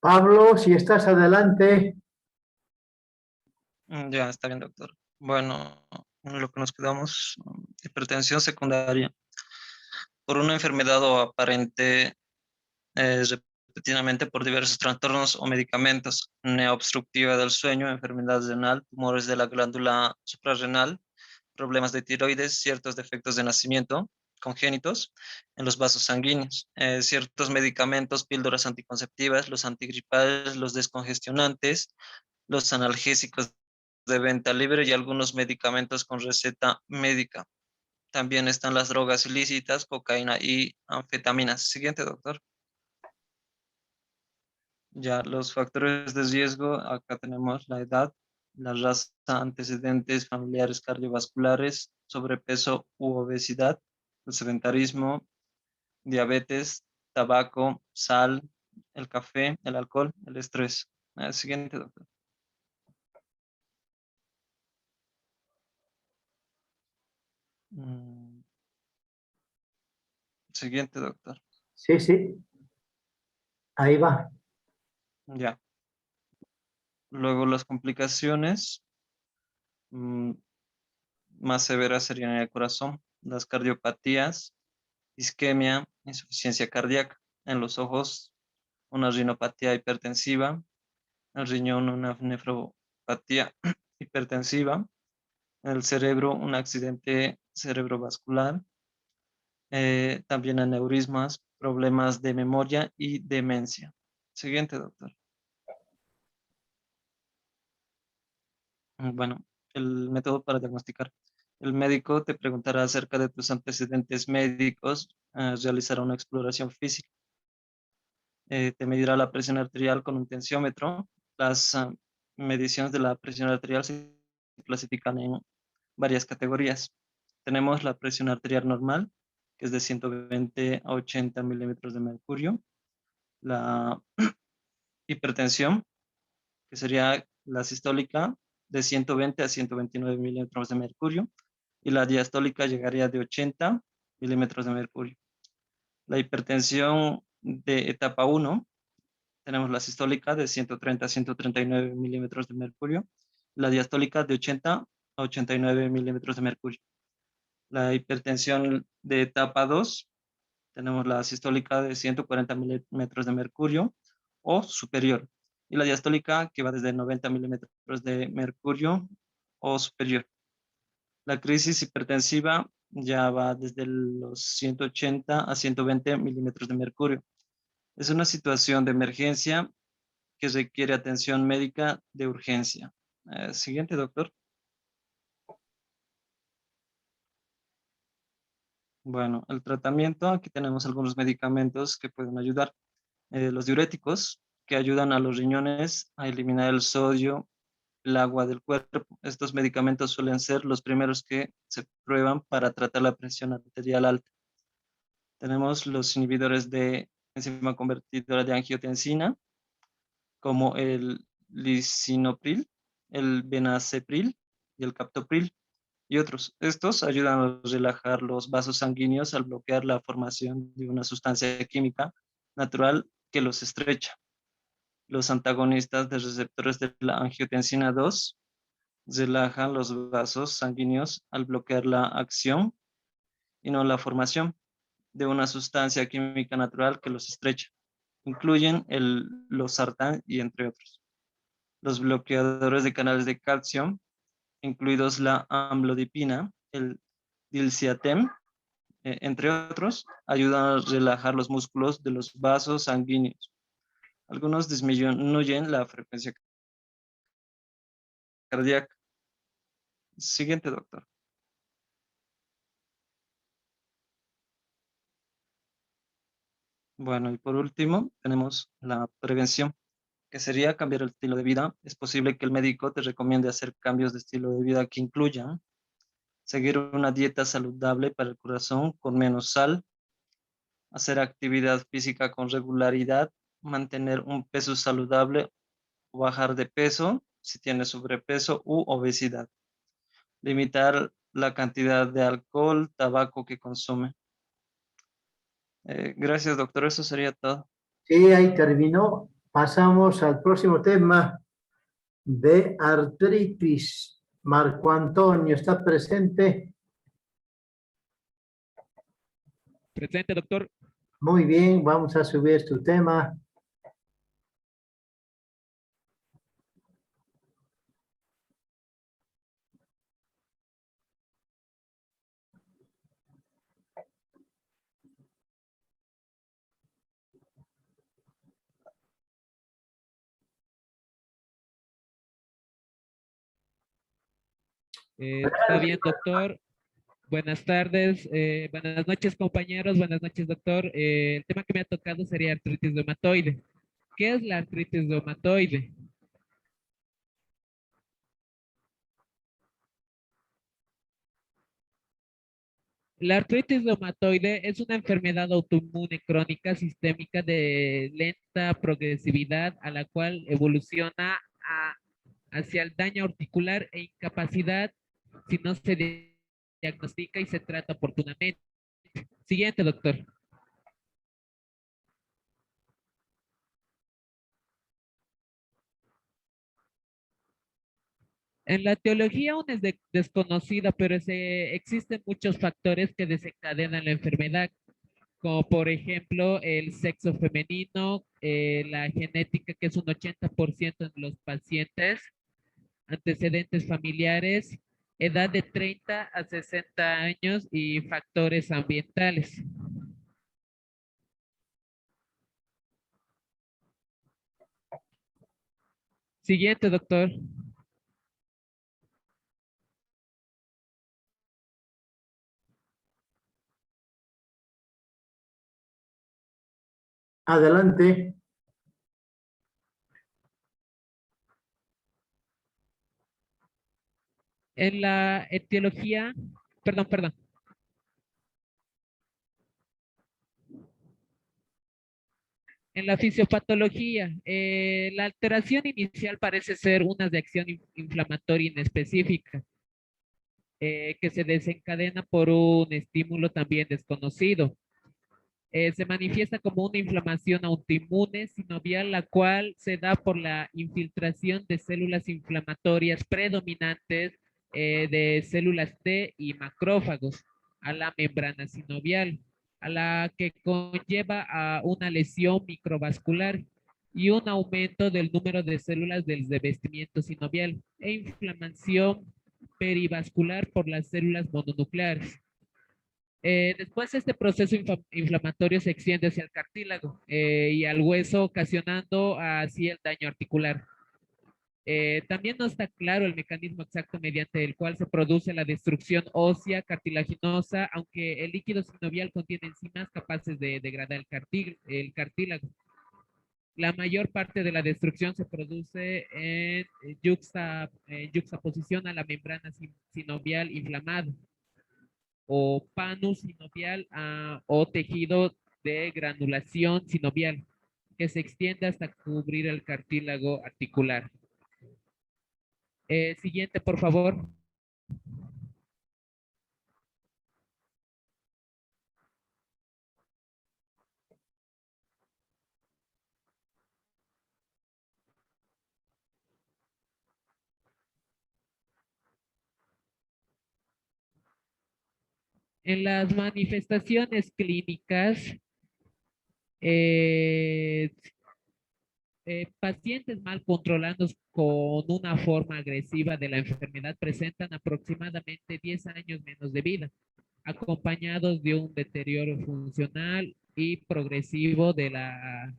Pablo, si estás adelante. Ya, está bien, doctor. Bueno, en lo que nos quedamos, hipertensión secundaria por una enfermedad o aparente repentinamente por diversos trastornos o medicamentos, neobstructiva del sueño, enfermedad renal, tumores de la glándula suprarrenal, problemas de tiroides, ciertos defectos de nacimiento congénitos en los vasos sanguíneos, ciertos medicamentos, píldoras anticonceptivas, los antigripales, los descongestionantes, los analgésicos de venta libre y algunos medicamentos con receta médica. También están las drogas ilícitas, cocaína y anfetaminas. Siguiente, doctor. Ya los factores de riesgo, acá tenemos la edad, la raza, antecedentes familiares cardiovasculares, sobrepeso u obesidad, el sedentarismo, diabetes, tabaco, sal, el café, el alcohol, el estrés. Siguiente, doctor. Mm, Siguiente, doctor. Sí, sí, ahí va. Ya. Luego las complicaciones mm, más severas serían en el corazón, las cardiopatías, isquemia, insuficiencia cardíaca. En los ojos, una rinopatía hipertensiva, el riñón, una nefropatía hipertensiva, en el cerebro, un accidente cerebrovascular, también aneurismas, problemas de memoria y demencia. Siguiente, doctor. Bueno, el método para diagnosticar. El médico te preguntará acerca de tus antecedentes médicos, realizará una exploración física, te medirá la presión arterial con un tensiómetro. Las mediciones de la presión arterial se clasifican en varias categorías. Tenemos la presión arterial normal, que es de 120 a 80 milímetros de mercurio. La hipertensión, que sería la sistólica, de 120 a 129 milímetros de mercurio. Y la diastólica llegaría de 80 milímetros de mercurio. La hipertensión de etapa 1, tenemos la sistólica de 130 a 139 milímetros de mercurio, la diastólica de 80 a 89 milímetros de mercurio. La hipertensión de etapa 2, tenemos la sistólica de 140 milímetros de mercurio o superior, y la diastólica que va desde 90 milímetros de mercurio o superior. La crisis hipertensiva ya va desde los 180 a 120 milímetros de mercurio. Es una situación de emergencia que requiere atención médica de urgencia. Siguiente, doctor. Bueno, el tratamiento, aquí tenemos algunos medicamentos que pueden ayudar. Los diuréticos, que ayudan a los riñones a eliminar el sodio, el agua del cuerpo. Estos medicamentos suelen ser los primeros que se prueban para tratar la presión arterial alta. Tenemos los inhibidores de enzima convertidora de angiotensina, como el lisinopril, el benacepril y el captopril y otros. Estos ayudan a relajar los vasos sanguíneos al bloquear la formación de una sustancia química natural que los estrecha. Los antagonistas de receptores de la angiotensina 2 relajan los vasos sanguíneos al bloquear la acción y no la formación de una sustancia química natural que los estrecha. Incluyen el losartán y entre otros. Los bloqueadores de canales de calcio, incluidos la amlodipina, el dilciatem, entre otros, ayudan a relajar los músculos de los vasos sanguíneos. Algunos disminuyen la frecuencia cardíaca. Siguiente, doctor. Bueno, y por último, tenemos la prevención, que sería cambiar el estilo de vida. Es posible que el médico te recomiende hacer cambios de estilo de vida que incluyan seguir una dieta saludable para el corazón con menos sal, hacer actividad física con regularidad, mantener un peso saludable o bajar de peso si tienes sobrepeso u obesidad, limitar la cantidad de alcohol, tabaco que consume. Gracias, doctor. Eso sería todo. Sí, ahí terminó. Pasamos al próximo tema de artritis. Marco Antonio, ¿está presente? Presente, doctor. Muy bien, vamos a subir tu tema. Está bien, doctor. Buenas tardes, buenas noches, compañeros. Buenas noches, doctor. El tema que me ha tocado sería artritis reumatoide. ¿Qué es la artritis reumatoide? La artritis reumatoide es una enfermedad autoinmune crónica sistémica de lenta progresividad a la cual evoluciona hacia el daño articular e incapacidad si no se diagnostica y se trata oportunamente. Siguiente, doctor. En la teología aún es desconocida, pero existen muchos factores que desencadenan la enfermedad, como por ejemplo el sexo femenino, la genética, que es un 80% en los pacientes, antecedentes familiares, edad de 30 a 60 años y factores ambientales. Siguiente, doctor. Adelante. En la etiología, perdón. En la fisiopatología, la alteración inicial parece ser una de acción inflamatoria inespecífica, que se desencadena por un estímulo también desconocido. Se manifiesta como una inflamación autoinmune sinovial, la cual se da por la infiltración de células inflamatorias predominantes de células T y macrófagos a la membrana sinovial, a la que conlleva a una lesión microvascular y un aumento del número de células del revestimiento sinovial e inflamación perivascular por las células mononucleares. Después este proceso inflamatorio se extiende hacia el cartílago y al hueso, ocasionando así el daño articular. También no está claro el mecanismo exacto mediante el cual se produce la destrucción ósea cartilaginosa, aunque el líquido sinovial contiene enzimas capaces de degradar el cartílago. La mayor parte de la destrucción se produce en yuxtaposición a la membrana sinovial inflamada, o panus sinovial o tejido de granulación sinovial que se extiende hasta cubrir el cartílago articular. Siguiente, por favor. En las manifestaciones clínicas, eh, pacientes mal controlados con una forma agresiva de la enfermedad presentan aproximadamente 10 años menos de vida, acompañados de un deterioro funcional y progresivo eh, de la,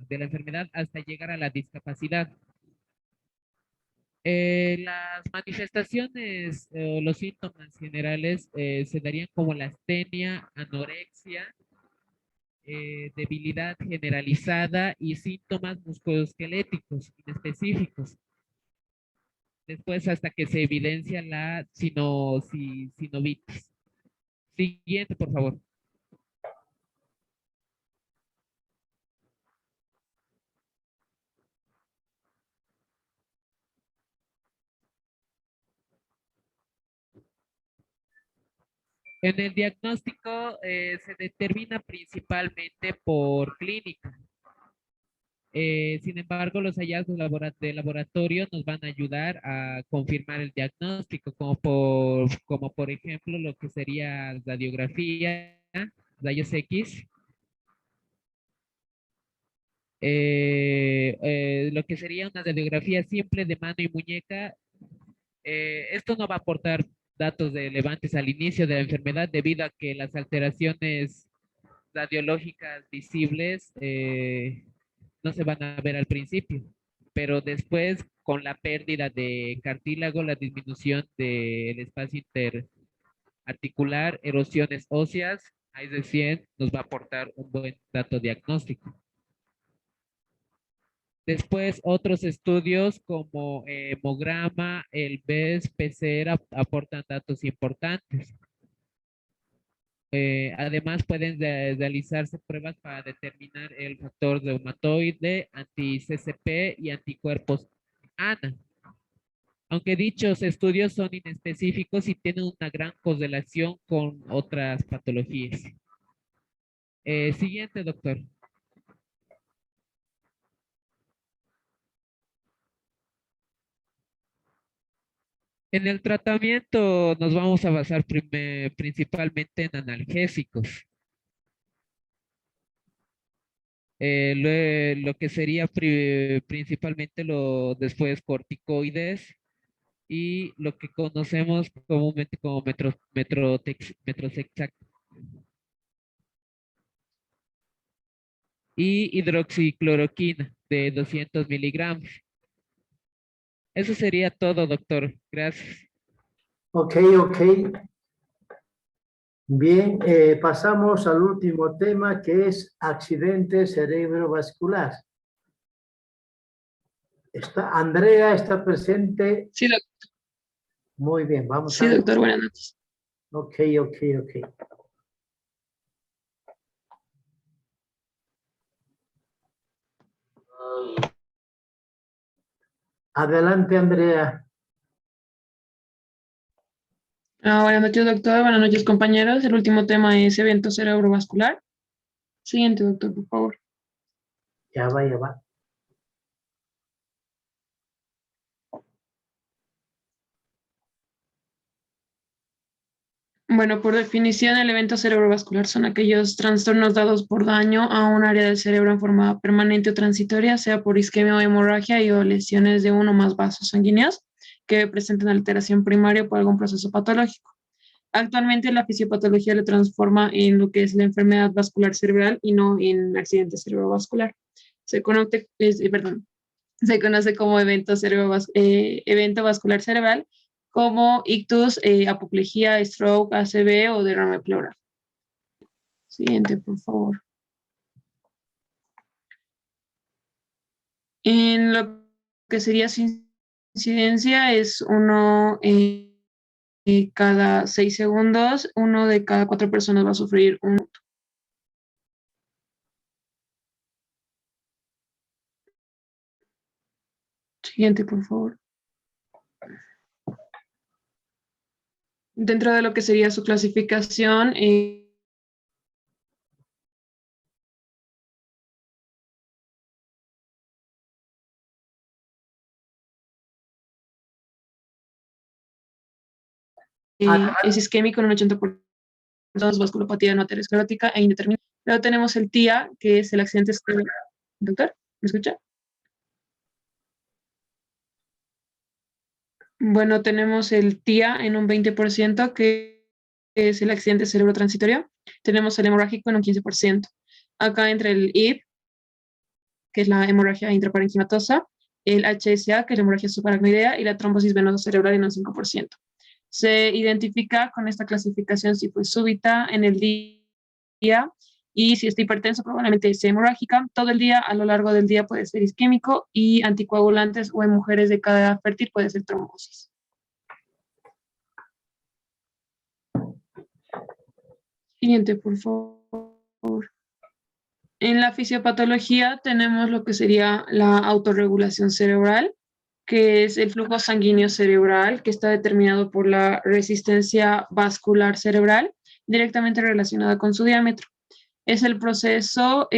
de la enfermedad hasta llegar a la discapacidad. Las manifestaciones o los síntomas generales se darían como la astenia, anorexia, debilidad generalizada y síntomas musculoesqueléticos inespecíficos. Después hasta que se evidencia la sinovitis. Siguiente, por favor. En el diagnóstico se determina principalmente por clínica. Sin embargo, los hallazgos de laboratorio nos van a ayudar a confirmar el diagnóstico, como por ejemplo lo que sería radiografía, rayos X, lo que sería una radiografía simple de mano y muñeca. Esto no va a aportar datos relevantes al inicio de la enfermedad debido a que las alteraciones radiológicas visibles no se van a ver al principio, pero después con la pérdida de cartílago, la disminución del espacio interarticular, erosiones óseas, ahí recién nos va a aportar un buen dato diagnóstico. Después, otros estudios como hemograma, el BES, PCR aportan datos importantes. Además, pueden realizarse pruebas para determinar el factor reumatoide, anti-CCP y anticuerpos ANA. Aunque dichos estudios son inespecíficos y tienen una gran correlación con otras patologías. Siguiente, doctor. En el tratamiento nos vamos a basar principalmente en analgésicos. Lo que sería principalmente después corticoides y lo que conocemos comúnmente como metrosexac y hidroxicloroquina de 200 miligramos. Eso sería todo, doctor. Gracias. Ok, ok. Bien, pasamos al último tema que es accidente cerebrovascular. Andrea está presente. Sí, Muy bien, vamos sí, a ver. doctor, buenas noches. Ok, ok, ok. Adelante, Andrea. Buenas noches, doctor. Buenas noches, compañeros. El último tema es evento cerebrovascular. Siguiente, doctor, por favor. Ya va, ya va. Bueno, por definición, el evento cerebrovascular son aquellos trastornos dados por daño a un área del cerebro en forma permanente o transitoria, sea por isquemia o hemorragia y o lesiones de uno o más vasos sanguíneos que presenten alteración primaria por algún proceso patológico. Actualmente la fisiopatología lo transforma en lo que es la enfermedad vascular cerebral y no en accidente cerebrovascular. Se conoce, se conoce como evento vascular cerebral, como ictus, apoplejía, stroke, ACV o derrame pleural. Siguiente, por favor. En lo que sería su incidencia es uno cada 6 segundos, uno de cada 4 personas va a sufrir un. Siguiente, por favor. Dentro de lo que sería su clasificación, es isquémico en un 80%, vasculopatía no aterosclerótica e indeterminada. Luego tenemos el TIA, que es el accidente cerebral. Doctor, ¿me escucha? Bueno, tenemos el TIA en un 20%, que es el accidente cerebrotransitorio. Tenemos el hemorrágico en un 15%. Acá entre el IP, que es la hemorragia intraparenquimatosa, el HSA, que es la hemorragia subaracnoidea, y la trombosis venosa cerebral en un 5%. Se identifica con esta clasificación si fue súbita en el día, y si está hipertenso probablemente sea hemorrágica. Todo el día, a lo largo del día puede ser isquémico, y anticoagulantes o en mujeres de cada edad fértil puede ser trombosis. Siguiente, por favor. En la fisiopatología tenemos lo que sería la autorregulación cerebral, que es el flujo sanguíneo cerebral, que está determinado por la resistencia vascular cerebral, directamente relacionada con su diámetro. Es el proceso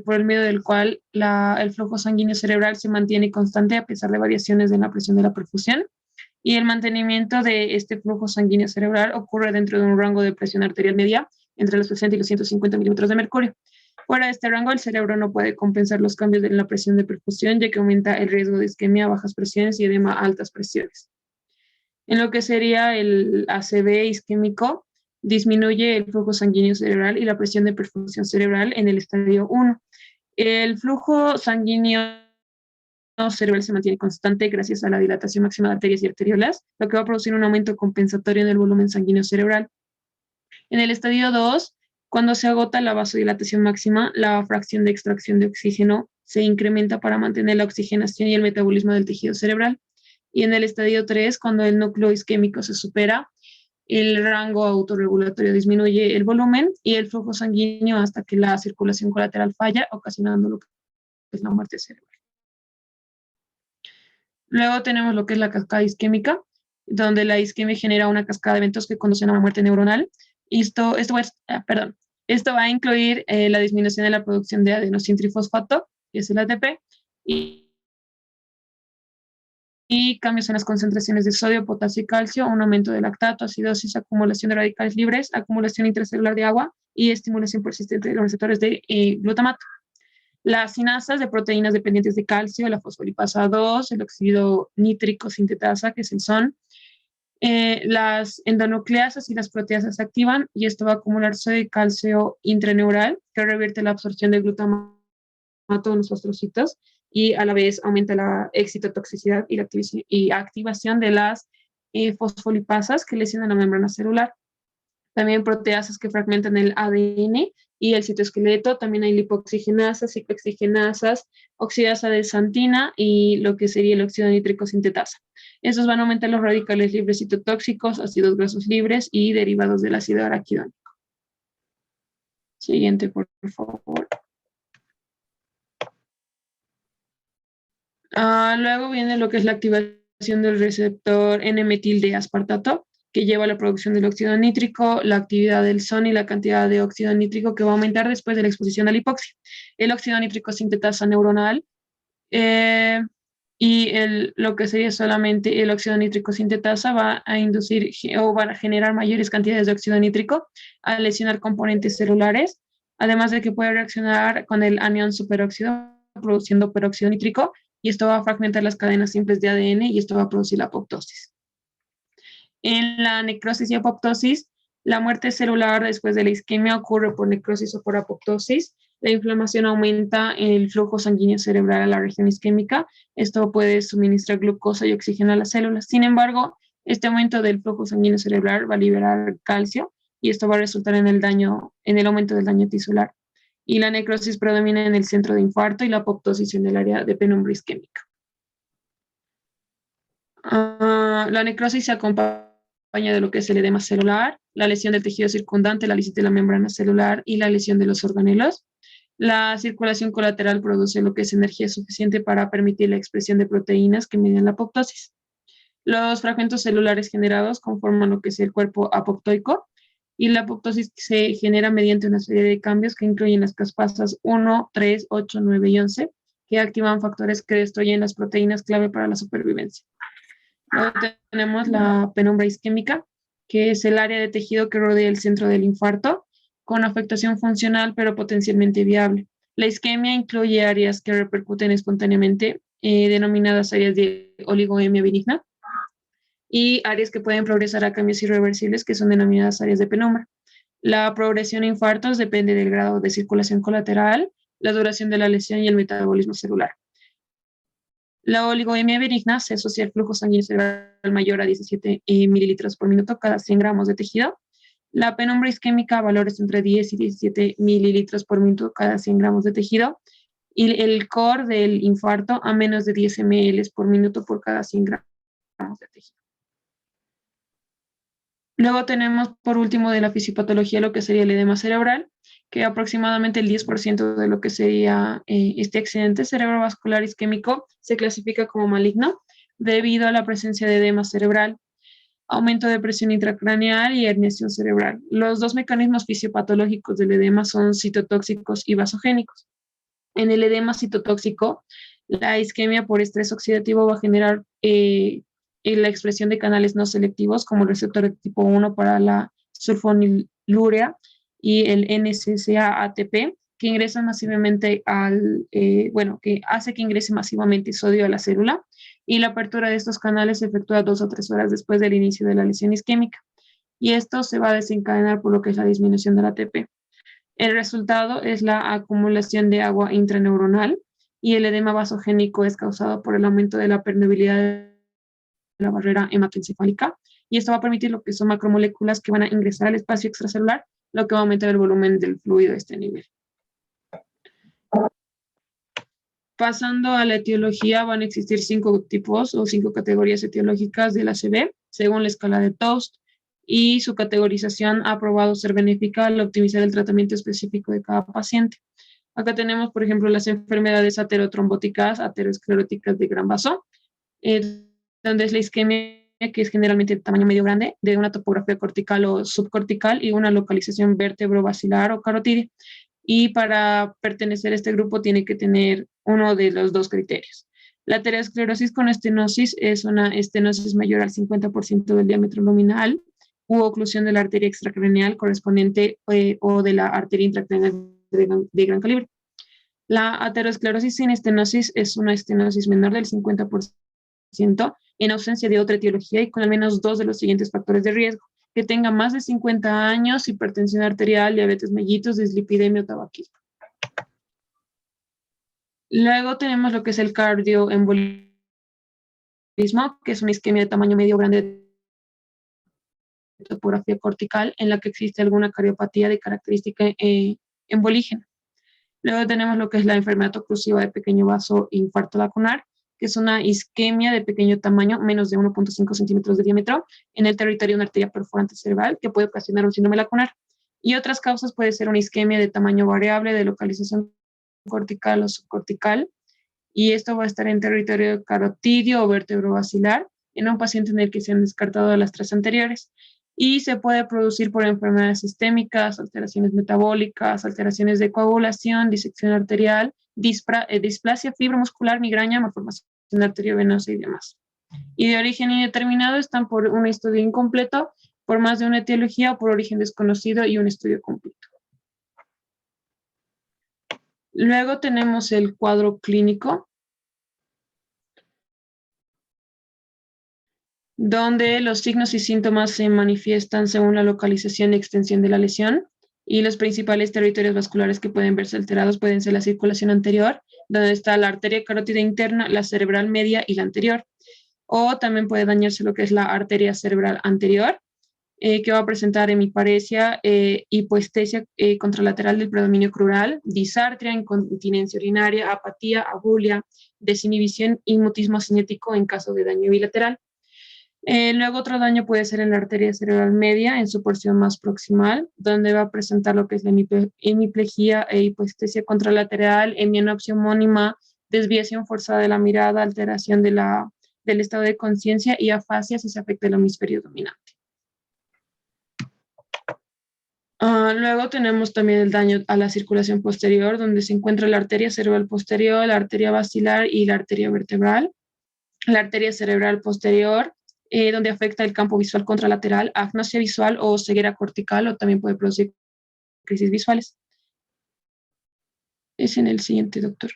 por el medio del cual el flujo sanguíneo cerebral se mantiene constante a pesar de variaciones en la presión de la perfusión, y el mantenimiento de este flujo sanguíneo cerebral ocurre dentro de un rango de presión arterial media entre los 60 y los 150 milímetros de mercurio. Fuera de este rango, el cerebro no puede compensar los cambios en la presión de perfusión, ya que aumenta el riesgo de isquemia a bajas presiones y edema a altas presiones. En lo que sería el ACV isquémico, disminuye el flujo sanguíneo cerebral y la presión de perfusión cerebral en el estadio 1. El flujo sanguíneo cerebral se mantiene constante gracias a la dilatación máxima de arterias y arteriolas, lo que va a producir un aumento compensatorio en el volumen sanguíneo cerebral. En el estadio 2, cuando se agota la vasodilatación máxima, la fracción de extracción de oxígeno se incrementa para mantener la oxigenación y el metabolismo del tejido cerebral. Y en el estadio 3, cuando el núcleo isquémico se supera, el rango autorregulatorio disminuye el volumen y el flujo sanguíneo hasta que la circulación colateral falla, ocasionando lo que es la muerte cerebral. Luego tenemos lo que es la cascada isquémica, donde la isquemia genera una cascada de eventos que conducen a una muerte neuronal. Esto va a incluir la disminución de la producción de adenosintrifosfato, que es el ATP, y cambios en las concentraciones de sodio, potasio y calcio, un aumento de lactato, acidosis, acumulación de radicales libres, acumulación intracelular de agua y estimulación persistente de los receptores de glutamato. Las sinasas de proteínas dependientes de calcio, la fosfolipasa 2, el óxido nítrico sintetasa, que es el SON, las endonucleasas y las proteasas se activan y esto va a acumular sodio y calcio intraneural que revierte la absorción de glutamato en los astrocitos y a la vez aumenta la excitotoxicidad y activación de las fosfolipasas que lesionan la membrana celular. También proteasas que fragmentan el ADN y el citoesqueleto. También hay lipoxigenasas, ciclooxigenasas, oxidasa de xantina y lo que sería el óxido nítrico sintetasa. Estos van a aumentar los radicales libres citotóxicos, ácidos grasos libres y derivados del ácido araquidónico. Siguiente, por favor. Luego viene lo que es la activación del receptor N-metil de aspartato, que lleva a la producción del óxido nítrico, la actividad del SON y la cantidad de óxido nítrico que va a aumentar después de la exposición a la hipoxia. El óxido nítrico sintetasa neuronal y lo que sería solamente el óxido nítrico sintetasa va a inducir o va a generar mayores cantidades de óxido nítrico al lesionar componentes celulares, además de que puede reaccionar con el anión superóxido produciendo peróxido nítrico, y esto va a fragmentar las cadenas simples de ADN y esto va a producir la apoptosis. En la necrosis y apoptosis, la muerte celular después de la isquemia ocurre por necrosis o por apoptosis. La inflamación aumenta el flujo sanguíneo cerebral a la región isquémica. Esto puede suministrar glucosa y oxígeno a las células. Sin embargo, este aumento del flujo sanguíneo cerebral va a liberar calcio y esto va a resultar en el aumento del daño tisular. Y la necrosis predomina en el centro de infarto y la apoptosis en el área de penumbra isquémica. La necrosis se acompaña de lo que es el edema celular, la lesión del tejido circundante, la lesión de la membrana celular y la lesión de los organelos. La circulación colateral produce lo que es energía suficiente para permitir la expresión de proteínas que median la apoptosis. Los fragmentos celulares generados conforman lo que es el cuerpo apoptoico, y la apoptosis se genera mediante una serie de cambios que incluyen las caspasas 1, 3, 8, 9 y 11, que activan factores que destruyen las proteínas clave para la supervivencia. Luego tenemos la penumbra isquémica, que es el área de tejido que rodea el centro del infarto, con afectación funcional pero potencialmente viable. La isquemia incluye áreas que repercuten espontáneamente, denominadas áreas de oligoemia benigna, y áreas que pueden progresar a cambios irreversibles, que son denominadas áreas de penumbra. La progresión a infartos depende del grado de circulación colateral, la duración de la lesión y el metabolismo celular. La oligoemia benigna se asocia al flujo sanguíneo cerebral mayor a 17 mililitros por minuto cada 100 gramos de tejido. La penumbra isquémica a valores entre 10 y 17 mililitros por minuto cada 100 gramos de tejido. Y el core del infarto a menos de 10 ml por minuto por cada 100 gramos de tejido. Luego tenemos, por último, de la fisiopatología lo que sería el edema cerebral, que aproximadamente el 10% de lo que sería este accidente cerebrovascular isquémico se clasifica como maligno debido a la presencia de edema cerebral. aumento de presión intracraneal y herniación cerebral. Los dos mecanismos fisiopatológicos del edema son citotóxicos y vasogénicos. En el edema citotóxico, la isquemia por estrés oxidativo va a generar la expresión de canales no selectivos como el receptor de tipo 1 para la sulfonilurea y el NSAA-ATP, que ingresan masivamente que hace que ingrese masivamente sodio a la célula, y la apertura de estos canales se efectúa 2 o 3 horas después del inicio de la lesión isquémica, y esto se va a desencadenar por lo que es la disminución del ATP. El resultado es la acumulación de agua intraneuronal, y el edema vasogénico es causado por el aumento de la permeabilidad de la barrera hematoencefálica, y esto va a permitir lo que son macromoléculas que van a ingresar al espacio extracelular, lo que va a aumentar el volumen del fluido a este nivel. Pasando a la etiología, van a existir 5 tipos o 5 categorías etiológicas del ACV, según la escala de Toast, y su categorización ha probado ser benéfica al optimizar el tratamiento específico de cada paciente. Acá tenemos, por ejemplo, las enfermedades aterotrombóticas, ateroscleróticas de gran vaso, donde es la isquemia, que es generalmente de tamaño medio grande, de una topografía cortical o subcortical y una localización vértebro-basilar o carotidia. Y para pertenecer a este grupo tiene que tener uno de los 2 criterios. La aterosclerosis con estenosis es una estenosis mayor al 50% del diámetro luminal u oclusión de la arteria extracraneal correspondiente o de la arteria intracraneal de gran calibre. La aterosclerosis sin estenosis es una estenosis menor del 50% en ausencia de otra etiología y con al menos 2 de los siguientes factores de riesgo: que tenga más de 50 años, hipertensión arterial, diabetes mellitus, dislipidemia o tabaquismo. Luego tenemos lo que es el cardioembolismo, que es una isquemia de tamaño medio grande de topografía cortical en la que existe alguna cardiopatía de característica embolígena. Luego tenemos lo que es la enfermedad oclusiva de pequeño vaso e infarto lacunar, que es una isquemia de pequeño tamaño, menos de 1.5 centímetros de diámetro, en el territorio de una arteria perforante cerebral que puede ocasionar un síndrome lacunar. Y otras causas puede ser una isquemia de tamaño variable, de localización cortical o subcortical, y esto va a estar en territorio carotidio o vértebro-basilar, en un paciente en el que se han descartado las 3 anteriores. Y se puede producir por enfermedades sistémicas, alteraciones metabólicas, alteraciones de coagulación, disección arterial, displasia fibromuscular, migraña, malformación arteriovenosa y demás. Y de origen indeterminado están por un estudio incompleto, por más de una etiología o por origen desconocido y un estudio completo. Luego tenemos el cuadro clínico, donde los signos y síntomas se manifiestan según la localización y extensión de la lesión, y los principales territorios vasculares que pueden verse alterados pueden ser la circulación anterior, donde está la arteria carótida interna, la cerebral media y la anterior, o también puede dañarse lo que es la arteria cerebral anterior, que va a presentar hemiparesia, hipoestesia contralateral del predominio crural, disartria, incontinencia urinaria, apatía, abulia, desinhibición y mutismo cinético en caso de daño bilateral. Luego otro daño puede ser en la arteria cerebral media, en su porción más proximal, donde va a presentar lo que es la hemiplegia e hipoestesia contralateral, hemianopsia homónima, desviación forzada de la mirada, alteración del estado de conciencia y afasia si se afecta el hemisferio dominante. Luego tenemos también el daño a la circulación posterior, donde se encuentra la arteria cerebral posterior, la arteria basilar y la arteria vertebral. La arteria cerebral posterior, donde afecta el campo visual contralateral, agnosia visual o ceguera cortical, o también puede producir crisis visuales. Es en el siguiente, doctor.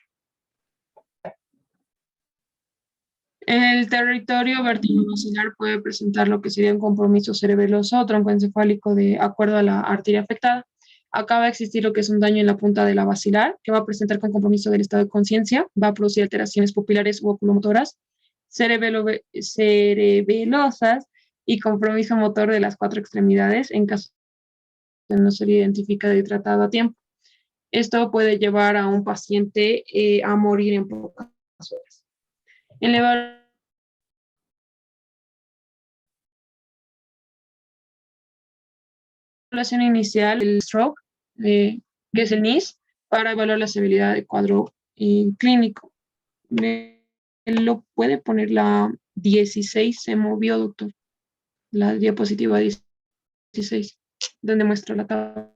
El territorio vertebrovascular puede presentar lo que sería un compromiso cerebeloso o troncoencefálico de acuerdo a la arteria afectada. Acá va a existir lo que es un daño en la punta de la basilar, que va a presentar con compromiso del estado de conciencia, va a producir alteraciones pupilares u oculomotoras, cerebelosas y compromiso motor de las 4 extremidades en caso de no ser identificado y tratado a tiempo. Esto puede llevar a un paciente a morir en pocas horas. En la evaluación inicial, el stroke, que es el NIS, para evaluar la severidad del cuadro clínico. Él lo puede poner la 16, se movió, doctor. la diapositiva 16, donde muestra la tabla.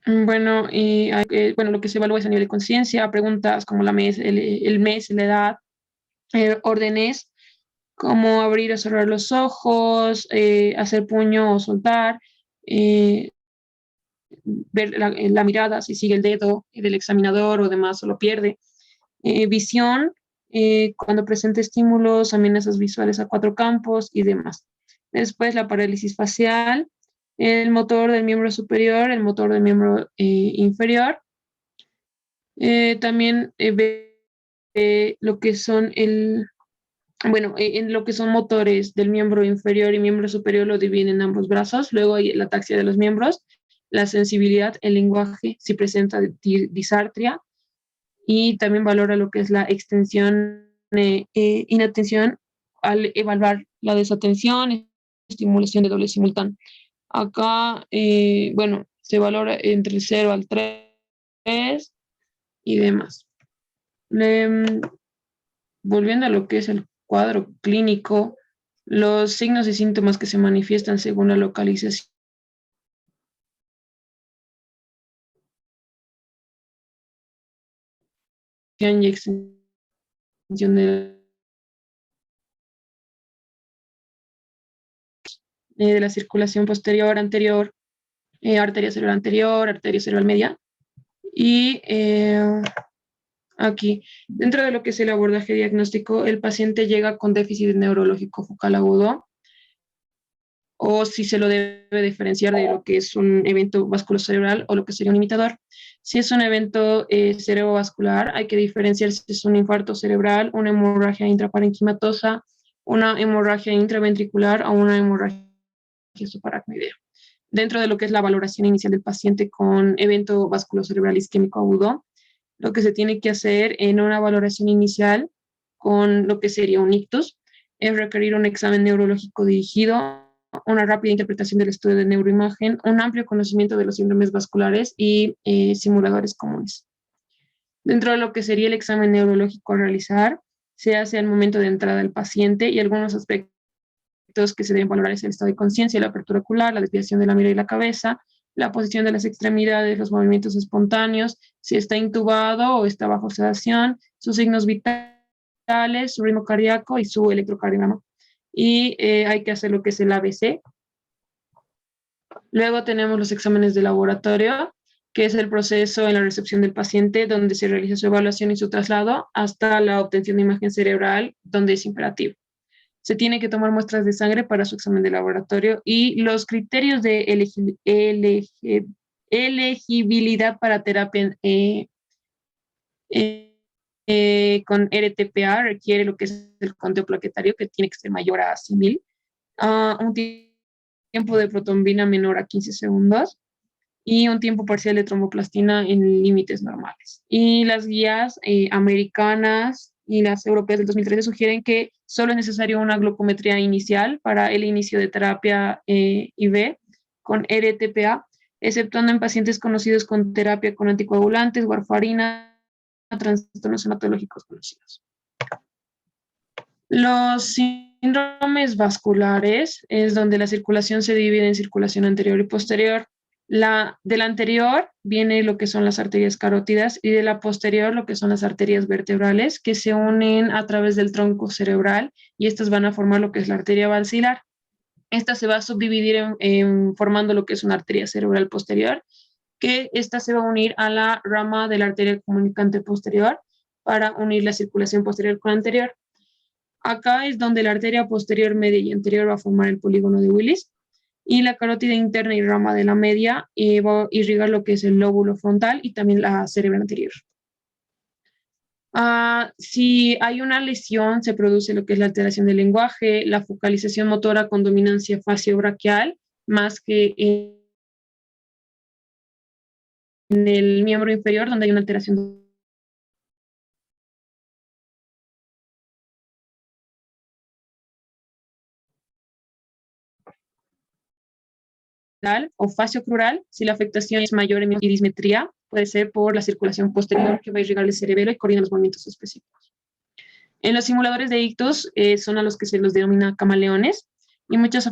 Bueno, bueno, lo que se evalúa es a nivel de conciencia, preguntas como el mes, la edad, órdenes como abrir o cerrar los ojos, hacer puño o soltar, ver la mirada, si sigue el dedo del examinador o demás o lo pierde. Visión, cuando presenta estímulos, amenazas visuales a 4 campos y demás. Después la parálisis facial, el motor del miembro superior, el motor del miembro inferior. También lo que son en lo que son motores del miembro inferior y miembro superior lo dividen en ambos brazos. Luego hay la ataxia de los miembros, la sensibilidad, el lenguaje, si presenta disartria, y también valora lo que es la extensión, inatención al evaluar la desatención, estimulación de doble simultáneo. Acá, bueno, se valora entre el 0 al 3 y demás. Volviendo a lo que es el cuadro clínico, los signos y síntomas que se manifiestan según la localización y extensión de la circulación posterior, anterior, arteria cerebral anterior, arteria cerebral media. Y aquí, dentro de lo que es el abordaje diagnóstico, el paciente llega con déficit neurológico focal agudo, o si se lo debe diferenciar de lo que es un evento vasculocerebral o lo que sería un imitador. Si es un evento cerebrovascular, hay que diferenciar si es un infarto cerebral, una hemorragia intraparenquimatosa, una hemorragia intraventricular o una hemorragia subaracnoidea. Dentro de lo que es la valoración inicial del paciente con evento vasculocerebral isquémico agudo, lo que se tiene que hacer en una valoración inicial con lo que sería un ictus es requerir un examen neurológico dirigido, una rápida interpretación del estudio de neuroimagen, un amplio conocimiento de los síndromes vasculares y simuladores comunes. Dentro de lo que sería el examen neurológico a realizar, se hace al momento de entrada del paciente, y algunos aspectos que se deben valorar es el estado de conciencia, la apertura ocular, la desviación de la mirada y la cabeza, la posición de las extremidades, los movimientos espontáneos, si está intubado o está bajo sedación, sus signos vitales, su ritmo cardíaco y su electrocardiograma. Y hay que hacer lo que es el ABC. Luego tenemos los exámenes de laboratorio, que es el proceso en la recepción del paciente, donde se realiza su evaluación y su traslado hasta la obtención de imagen cerebral, donde es imperativo. Se tiene que tomar muestras de sangre para su examen de laboratorio, y los criterios de elegibilidad para terapia con RTPA requiere lo que es el conteo plaquetario, que tiene que ser mayor a 100.000, un tiempo de protombina menor a 15 segundos y un tiempo parcial de tromboplastina en límites normales. Y las guías americanas y las europeas del 2013 sugieren que solo es necesario una glucometría inicial para el inicio de terapia IV con RTPA, exceptuando en pacientes conocidos con terapia con anticoagulantes, warfarina, trastornos hematológicos conocidos. Los síndromes vasculares es donde la circulación se divide en circulación anterior y posterior. De la anterior viene lo que son las arterias carótidas, y de la posterior lo que son las arterias vertebrales, que se unen a través del tronco cerebral, y estas van a formar lo que es la arteria basilar. Esta se va a subdividir formando lo que es una arteria cerebral posterior, que esta se va a unir a la rama de la arteria comunicante posterior para unir la circulación posterior con la anterior. Acá es donde la arteria posterior, media y anterior va a formar el polígono de Willis, y la carótida interna y rama de la media va a irrigar lo que es el lóbulo frontal y también la cerebral anterior. Si hay una lesión, se produce lo que es la alteración del lenguaje, la focalización motora con dominancia faciobraquial, más que en el miembro inferior, donde hay una alteración o faciocrural. Si la afectación es mayor en dismetría, puede ser por la circulación posterior que va a irrigar el cerebelo y coordina los movimientos específicos. En los simuladores de ictus son a los que se los denomina camaleones y muchas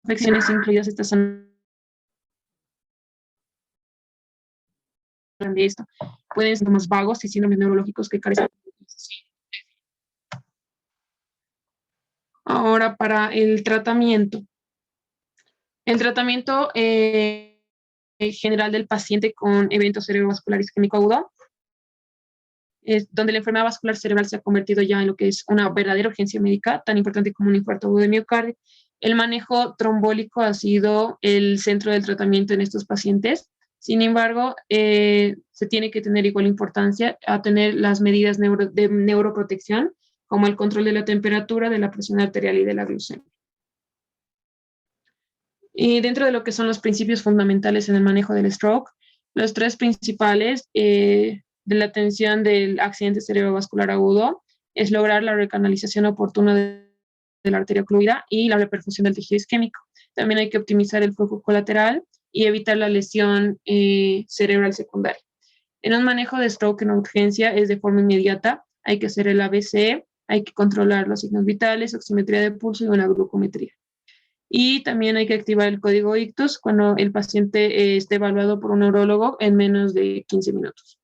afecciones incluidas estas son de esto. Pueden ser más vagos y síndromes neurológicos que carecen de utilización. Ahora, para el tratamiento. El tratamiento general del paciente con evento cerebrovascular isquémico agudo, es donde la enfermedad vascular cerebral se ha convertido ya en lo que es una verdadera urgencia médica, tan importante como un infarto agudo de miocardio. El manejo trombólico ha sido el centro del tratamiento en estos pacientes. Sin embargo, se tiene que tener igual importancia a tener las medidas de neuroprotección, como el control de la temperatura, de la presión arterial y de la glucemia. Y dentro de lo que son los principios fundamentales en el manejo del stroke, los tres principales de la atención del accidente cerebrovascular agudo es lograr la recanalización oportuna de la arteria ocluida y la reperfusión del tejido isquémico. También hay que optimizar el flujo colateral y evitar la lesión cerebral secundaria. En un manejo de stroke en urgencia es de forma inmediata, hay que hacer el ABC, hay que controlar los signos vitales, oximetría de pulso y una glucometría. Y también hay que activar el código ictus cuando el paciente esté evaluado por un neurólogo en menos de 15 minutos.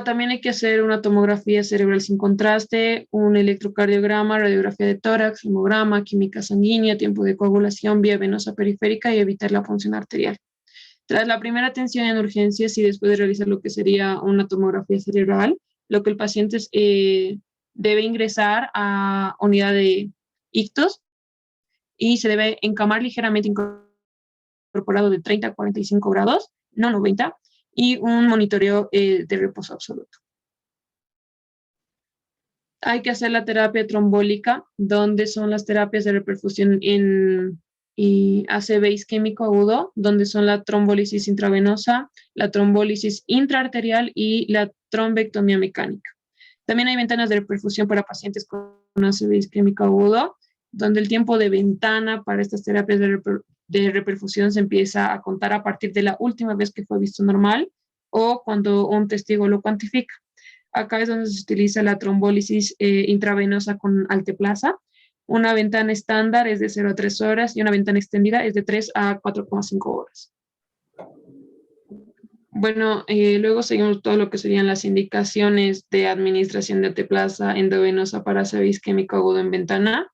También hay que hacer una tomografía cerebral sin contraste, un electrocardiograma, radiografía de tórax, hemograma, química sanguínea, tiempo de coagulación, vía venosa periférica y evitar la función arterial. Tras la primera atención en urgencias y después de realizar lo que sería una tomografía cerebral, lo que el paciente debe ingresar a unidad de ictus y se debe encamar ligeramente incorporado de 30 a 45 grados, no 90, y un monitoreo de reposo absoluto. Hay que hacer la terapia trombólica, donde son las terapias de reperfusión en ACV isquémico agudo, donde son la trombólisis intravenosa, la trombólisis intraarterial y la trombectomía mecánica. También hay ventanas de reperfusión para pacientes con ACV isquémico agudo, donde el tiempo de ventana para estas terapias de reperfusión se empieza a contar a partir de la última vez que fue visto normal o cuando un testigo lo cuantifica. Acá es donde se utiliza la trombólisis intravenosa con alteplasa. Una ventana estándar es de 0 a 3 horas y una ventana extendida es de 3 a 4,5 horas. Bueno, luego seguimos todo lo que serían las indicaciones de administración de alteplasa endovenosa para ACV isquémico agudo en ventana.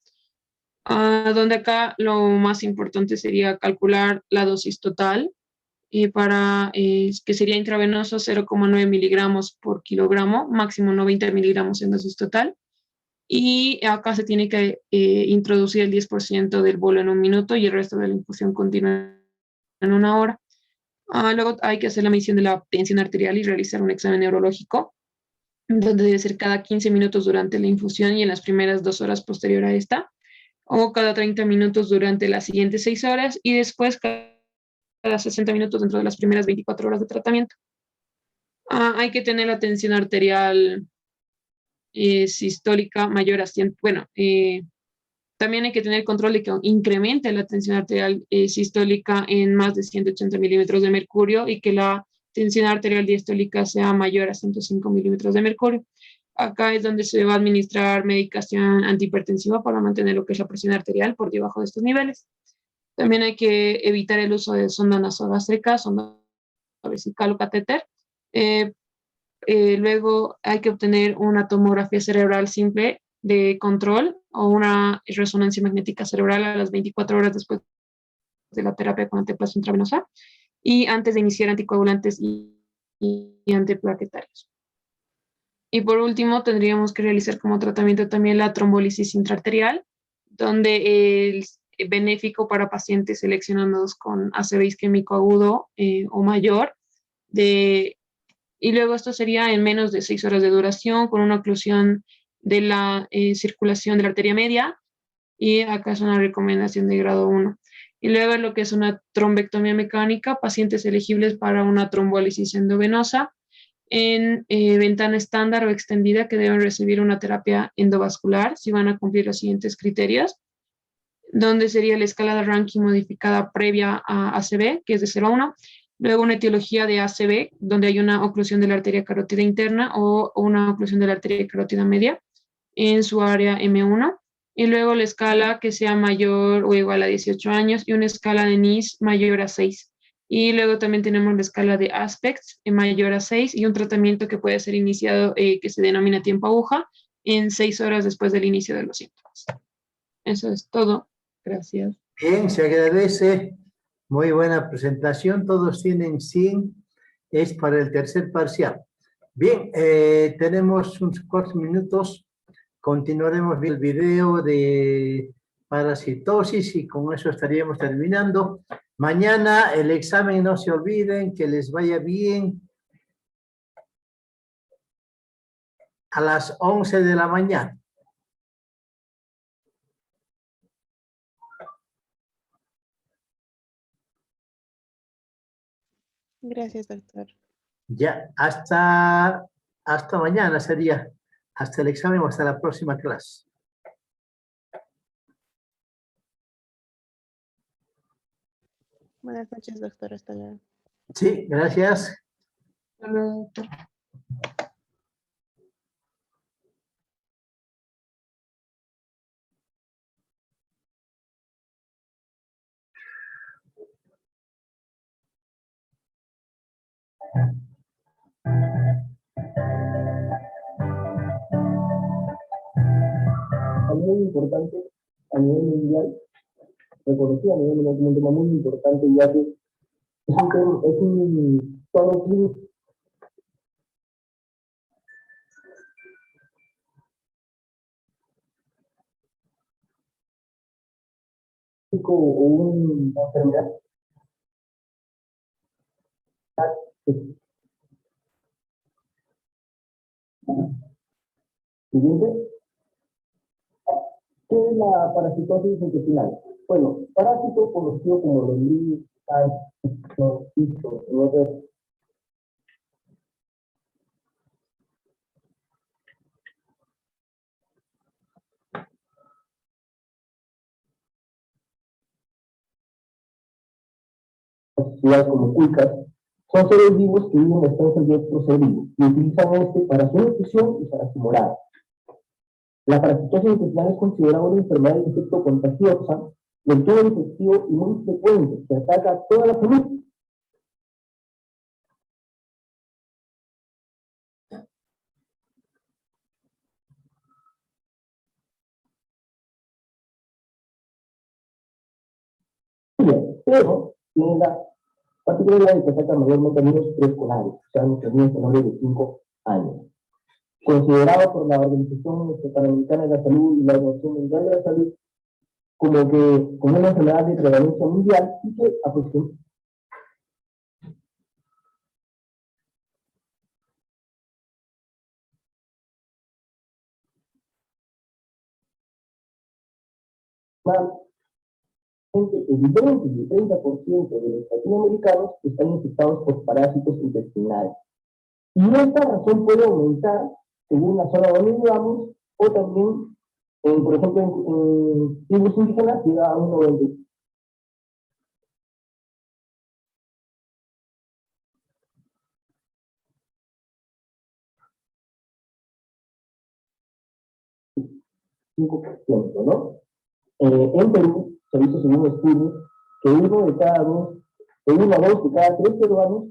Donde acá lo más importante sería calcular la dosis total que sería intravenoso 0,9 miligramos por kilogramo, máximo 90 miligramos en dosis total. Y acá se tiene que introducir el 10% del bolo en un minuto y el resto de la infusión continua en 1 hora. Luego hay que hacer la medición de la tensión arterial y realizar un examen neurológico, donde debe ser cada 15 minutos durante la infusión y en las primeras 2 horas posterior a esta, o cada 30 minutos durante las siguientes 6 horas y después cada 60 minutos dentro de las primeras 24 horas de tratamiento. Hay que tener la tensión arterial sistólica mayor a 100. También hay que tener control de que incremente la tensión arterial sistólica en más de 180 milímetros de mercurio y que la tensión arterial diastólica sea mayor a 105 milímetros de mercurio. Acá es donde se va a administrar medicación antihipertensiva para mantener lo que es la presión arterial por debajo de estos niveles. También hay que evitar el uso de sonda nasogástrica, sonda vesical o catéter. Luego hay que obtener una tomografía cerebral simple de control o una resonancia magnética cerebral a las 24 horas después de la terapia con anteplasia intravenosa y antes de iniciar anticoagulantes y antiplaquetarios. Y por último, tendríamos que realizar como tratamiento también la trombólisis intraarterial, donde es benéfico para pacientes seleccionados con ACV isquémico agudo o mayor. Y luego esto sería en menos de 6 horas de duración, con una oclusión de la circulación de la arteria media, y acá es una recomendación de grado 1. Y luego lo que es una trombectomía mecánica, pacientes elegibles para una trombólisis endovenosa, en ventana estándar o extendida que deben recibir una terapia endovascular si van a cumplir los siguientes criterios, donde sería la escala de ranking modificada previa a ACV, que es de 0 a 1, luego una etiología de ACV, donde hay una oclusión de la arteria carótida interna o una oclusión de la arteria carótida media en su área M1, y luego la escala que sea mayor o igual a 18 años y una escala de NIS mayor a 6. Y luego también tenemos la escala de Aspects mayor a 6 y un tratamiento que puede ser iniciado que se denomina tiempo aguja en 6 horas después del inicio de los síntomas. Eso es todo. Gracias. Bien, se agradece. Muy buena presentación. Todos tienen 100. Es para el tercer parcial. Bien, tenemos unos cortos minutos. Continuaremos viendo el video de parasitosis y con eso estaríamos terminando. Mañana el examen, no se olviden, que les vaya bien. A las 11 de la mañana. Gracias, doctor. Ya, hasta mañana sería. Hasta el examen o hasta la próxima clase. Buenas noches, doctor. Hasta luego. Sí, gracias. Hasta luego, doctor. Muy importante a nivel mundial, reconocido a nivel mundial como un tema muy importante, ya que es un cuadro clínico o una enfermedad. Siguiente. ¿Qué es la parasitosis intestinal? Bueno, parásito conocido como lombriz, mosquito, como cuicas, son seres vivos que viven en estancias de otro ser vivo y utilizan este para su nutrición y para su morada. La parasitosis intestinal es considerada una enfermedad de infecto contagiosa del tubo digestivo y muy frecuente, que ataca a toda la familia. Pero tiene la particularidad de que ataca mayormente a niños preescolares, o sea, muchos niños menores de 5 años. Considerado por la Organización Panamericana de la Salud y la Organización Mundial de la Salud como una enfermedad de prevalencia mundial y que aproximadamente el 20 y el 30% de los latinoamericanos están infectados por parásitos intestinales. Y esta razón puede aumentar según la zona donde vivamos o también, por ejemplo, en tribus indígenas llega a un 90%. ¿No? En Perú se hizo según estudios que uno a dos de cada 3 peruanos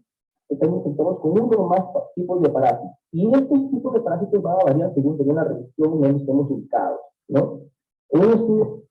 están infectados con uno o más tipos de parásitos. Y estos tipos de parásitos van a variar según la región en donde estemos ubicados, ¿no? En un estudio